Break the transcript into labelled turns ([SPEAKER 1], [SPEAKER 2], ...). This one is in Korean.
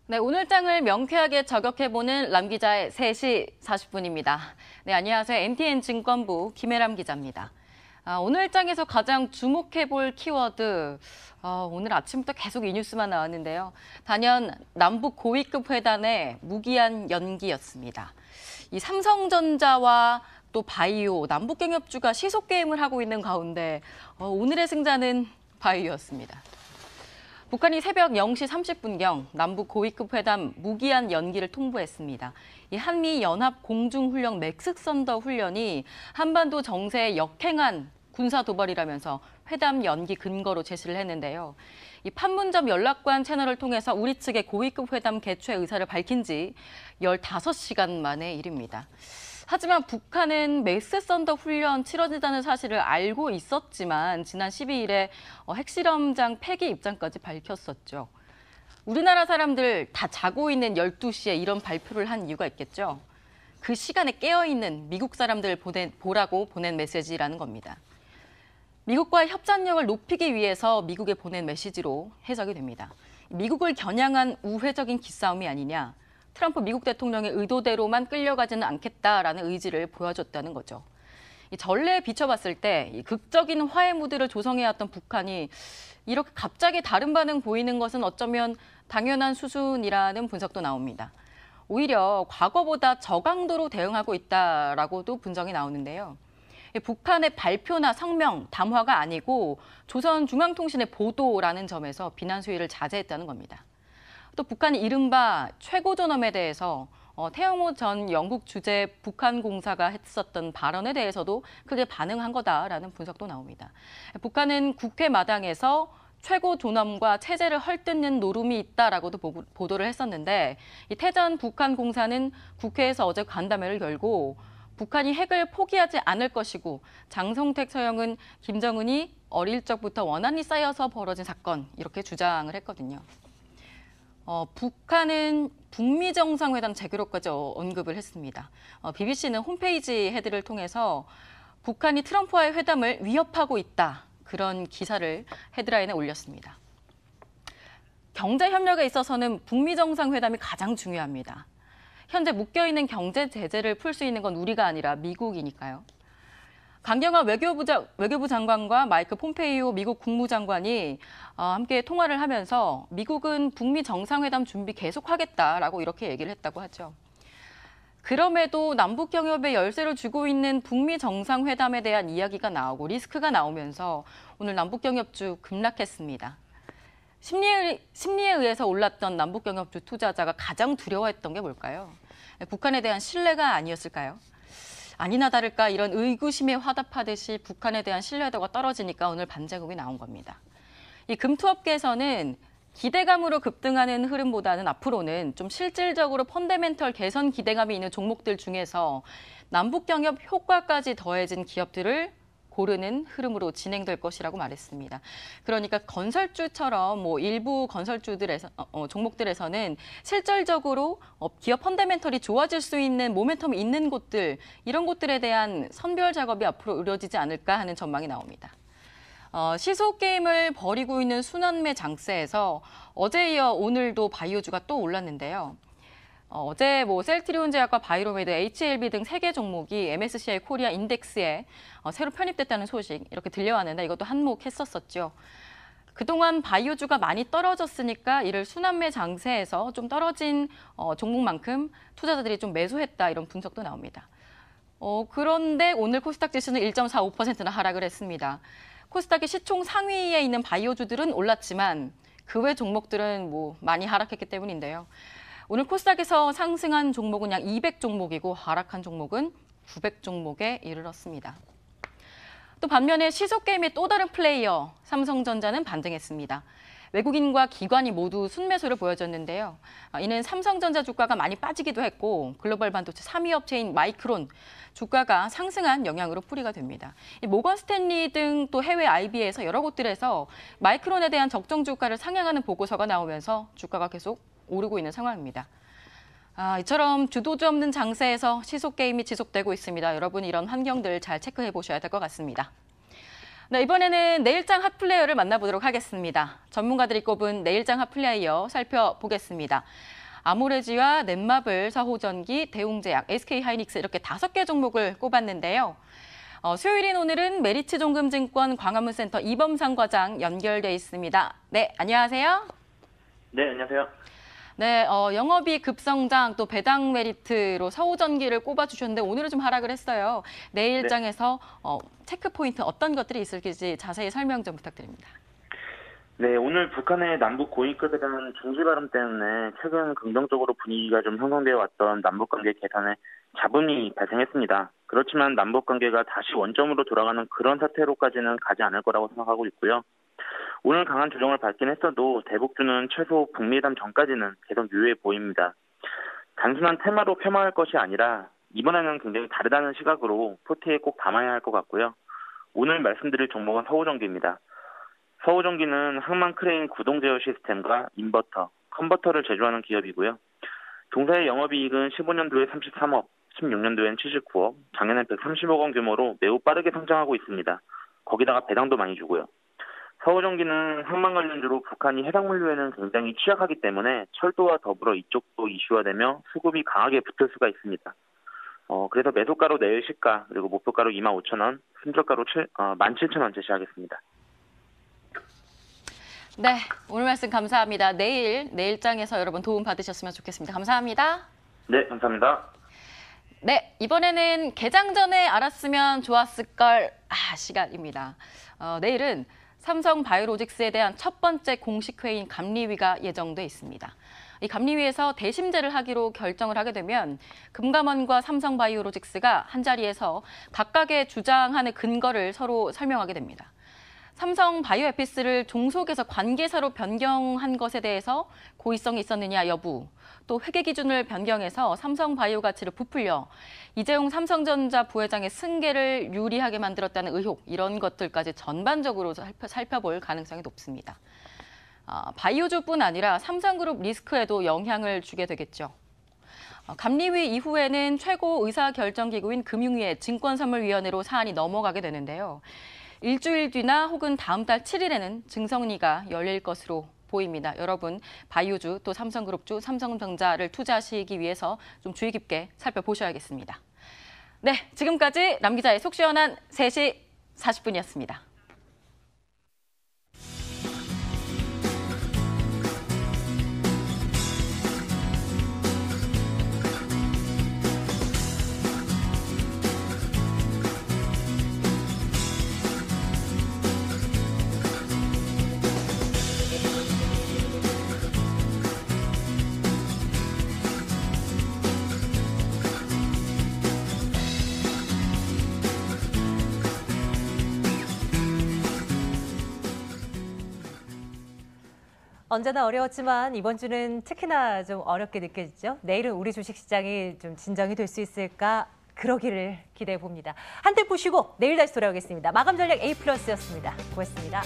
[SPEAKER 1] 네, 오늘 장을 명쾌하게 저격해보는 람 기자의 3시 40분입니다. 네, 안녕하세요. MTN증권부 김혜람 기자입니다. 오늘 장에서 가장 주목해볼 키워드, 오늘 아침부터 계속 이 뉴스만 나왔는데요. 단연 남북 고위급 회담의 무기한 연기였습니다. 이 삼성전자와 또 바이오, 남북경협주가 시속게임을 하고 있는 가운데 오늘의 승자는 바이오였습니다. 북한이 새벽 0시 30분경 남북 고위급 회담 무기한 연기를 통보했습니다. 이 한미 연합 공중훈련 맥스선더 훈련이 한반도 정세에 역행한 군사 도발이라면서 회담 연기 근거로 제시를 했는데요. 이 판문점 연락관 채널을 통해서 우리 측의 고위급 회담 개최 의사를 밝힌 지 15시간 만의 일입니다. 하지만 북한은 맥스선더 훈련 치러진다는 사실을 알고 있었지만 지난 12일에 핵실험장 폐기 입장까지 밝혔었죠. 우리나라 사람들 다 자고 있는 12시에 이런 발표를 한 이유가 있겠죠. 그 시간에 깨어있는 미국 사람들 보라고 보낸 메시지라는 겁니다. 미국과의 협상력을 높이기 위해서 미국에 보낸 메시지로 해석이 됩니다. 미국을 겨냥한 우회적인 기싸움이 아니냐. 트럼프 미국 대통령의 의도대로만 끌려가지는 않겠다라는 의지를 보여줬다는 거죠. 이 전례에 비춰봤을 때 이 극적인 화해 무드를 조성해왔던 북한이 이렇게 갑자기 다른 반응 보이는 것은 어쩌면 당연한 수순이라는 분석도 나옵니다. 오히려 과거보다 저강도로 대응하고 있다라고도 분석이 나오는데요. 북한의 발표나 성명, 담화가 아니고 조선중앙통신의 보도라는 점에서 비난 수위를 자제했다는 겁니다. 또 북한이 이른바 최고존엄에 대해서 태영호 전 영국 주재 북한 공사가 했었던 발언에 대해서도 크게 반응한 거다라는 분석도 나옵니다. 북한은 국회 마당에서 최고존엄과 체제를 헐뜯는 노름이 있다라고도 보도를 했었는데 이 태 전 북한 공사는 국회에서 어제 간담회를 열고 북한이 핵을 포기하지 않을 것이고 장성택 서영은 김정은이 어릴 적부터 원한이 쌓여서 벌어진 사건 이렇게 주장을 했거든요. 북한은 북미 정상회담 재개로까지 언급을 했습니다. BBC는 홈페이지 헤드를 통해서 북한이 트럼프와의 회담을 위협하고 있다. 그런 기사를 헤드라인에 올렸습니다. 경제 협력에 있어서는 북미 정상회담이 가장 중요합니다. 현재 묶여있는 경제 제재를 풀 수 있는 건 우리가 아니라 미국이니까요. 강경화 외교부 장관과 마이크 폼페이오 미국 국무장관이 함께 통화를 하면서 미국은 북미 정상회담 준비 계속하겠다라고 이렇게 얘기를 했다고 하죠. 그럼에도 남북 경협에 열쇠를 쥐고 있는 북미 정상회담에 대한 이야기가 나오고 리스크가 나오면서 오늘 남북 경협주 급락했습니다. 심리에 의해서 올랐던 남북 경협주 투자자가 가장 두려워했던 게 뭘까요? 북한에 대한 신뢰가 아니었을까요? 아니나 다를까 이런 의구심에 화답하듯이 북한에 대한 신뢰도가 떨어지니까 오늘 반제급이 나온 겁니다. 이 금투업계에서는 기대감으로 급등하는 흐름보다는 앞으로는 좀 실질적으로 펀더멘털 개선 기대감이 있는 종목들 중에서 남북 경협 효과까지 더해진 기업들을 고르는 흐름으로 진행될 것이라고 말했습니다. 그러니까 건설주처럼 일부 건설주들에서 종목들에서는 실질적으로 기업 펀더멘털이 좋아질 수 있는 모멘텀이 있는 곳들 이런 곳들에 대한 선별 작업이 앞으로 이루어지지 않을까 하는 전망이 나옵니다. 시속 게임을 벌이고 있는 순환매 장세에서 어제 이어 오늘도 바이오주가 또 올랐는데요. 어제 셀트리온 제약과 바이로메드, HLB 등 3개 종목이 MSCI 코리아 인덱스에 새로 편입됐다는 소식 이렇게 들려왔는데 이것도 한몫했었었죠. 그동안 바이오주가 많이 떨어졌으니까 이를 순환매 장세에서 좀 떨어진 종목만큼 투자자들이 좀 매수했다 이런 분석도 나옵니다. 그런데 오늘 코스닥 지수는 1.45%나 하락을 했습니다. 코스닥의 시총 상위에 있는 바이오주들은 올랐지만 그 외 종목들은 많이 하락했기 때문인데요. 오늘 코스닥에서 상승한 종목은 약 200종목이고 하락한 종목은 900종목에 이르렀습니다. 또 반면에 시속게임의 또 다른 플레이어 삼성전자는 반등했습니다. 외국인과 기관이 모두 순매수를 보여줬는데요. 이는 삼성전자 주가가 많이 빠지기도 했고 글로벌 반도체 3위 업체인 마이크론 주가가 상승한 영향으로 풀이가 됩니다. 모건 스탠리 등 또 해외 IB에서 여러 곳들에서 마이크론에 대한 적정 주가를 상향하는 보고서가 나오면서 주가가 계속 오르고 있는 상황입니다. 이처럼 주도주 없는 장세에서 시속게임이 지속되고 있습니다. 여러분 이런 환경들 잘 체크해 보셔야 될 것 같습니다. 네, 이번에는 내일장 핫플레이어를 만나보도록 하겠습니다. 전문가들이 꼽은 내일장 핫플레이어 살펴보겠습니다. 아모레지와 넷마블, 서호전기, 대웅제약, SK하이닉스 이렇게 5개 종목을 꼽았는데요. 수요일인 오늘은 메리츠종금증권 광화문센터 이범상 과장 연결돼 있습니다. 네, 안녕하세요.
[SPEAKER 2] 네, 안녕하세요.
[SPEAKER 1] 네, 영업이익 급성장 또 배당 메리트로 서호전기를 꼽아주셨는데 오늘은 좀 하락을 했어요. 내일장에서 체크 포인트 어떤 것들이 있을지 자세히 설명 좀 부탁드립니다.
[SPEAKER 2] 네, 오늘 북한의 남북 고위급에 대한 중지 발언 때문에 최근 긍정적으로 분위기가 좀 형성되어 왔던 남북관계 개선에 잡음이 발생했습니다. 그렇지만 남북관계가 다시 원점으로 돌아가는 그런 사태로까지는 가지 않을 거라고 생각하고 있고요. 오늘 강한 조정을 받긴 했어도 대북주는 최소 북미회담 전까지는 계속 유효해 보입니다. 단순한 테마로 폄하할 것이 아니라 이번에는 굉장히 다르다는 시각으로 포트에 꼭 담아야 할 것 같고요. 오늘 말씀드릴 종목은 서호전기입니다. 서호전기는 항만 크레인 구동 제어 시스템과 인버터, 컨버터를 제조하는 기업이고요. 동사의 영업이익은 15년도에 33억, 16년도엔 79억, 작년엔 130억 원 규모로 매우 빠르게 성장하고 있습니다. 거기다가 배당도 많이 주고요. 서호전기는 항만 관련주로 북한이 해상물류에는 굉장히 취약하기 때문에 철도와 더불어 이쪽도 이슈화되며 수급이 강하게 붙을 수가 있습니다. 그래서 매수가로 내일 시가, 그리고 목표가로 25,000원, 손절가로 17,000원 제시하겠습니다.
[SPEAKER 1] 네, 오늘 말씀 감사합니다. 내일장에서 여러분 도움 받으셨으면 좋겠습니다. 감사합니다.
[SPEAKER 2] 네, 감사합니다.
[SPEAKER 1] 네, 이번에는 개장 전에 알았으면 좋았을걸 시간입니다. 내일은 삼성 바이오로직스에 대한 첫 번째 공식 회의인 감리위가 예정돼 있습니다. 이 감리위에서 대심제를 하기로 결정을 하게 되면 금감원과 삼성 바이오로직스가 한자리에서 각각의 주장하는 근거를 서로 설명하게 됩니다. 삼성 바이오에피스를 종속에서 관계사로 변경한 것에 대해서 고의성이 있었느냐 여부, 또 회계 기준을 변경해서 삼성 바이오 가치를 부풀려 이재용 삼성전자 부회장의 승계를 유리하게 만들었다는 의혹, 이런 것들까지 전반적으로 살펴볼 가능성이 높습니다. 바이오주뿐 아니라 삼성그룹 리스크에도 영향을 주게 되겠죠. 감리위 이후에는 최고 의사결정기구인 금융위의 증권선물위원회로 사안이 넘어가게 되는데요. 일주일 뒤나 혹은 다음 달 7일에는 증성리가 열릴 것으로 보입니다. 여러분, 바이오주 또 삼성그룹주, 삼성전자를 투자하시기 위해서 좀 주의 깊게 살펴보셔야겠습니다. 네, 지금까지 람 기자의 속 시원한 3시 40분이었습니다.
[SPEAKER 3] 언제나 어려웠지만 이번 주는 특히나 좀 어렵게 느껴지죠. 내일은 우리 주식시장이 좀 진정이 될 수 있을까? 그러기를 기대해 봅니다. 한 템 보시고 내일 다시 돌아오겠습니다. 마감 전략 A+였습니다. 고맙습니다.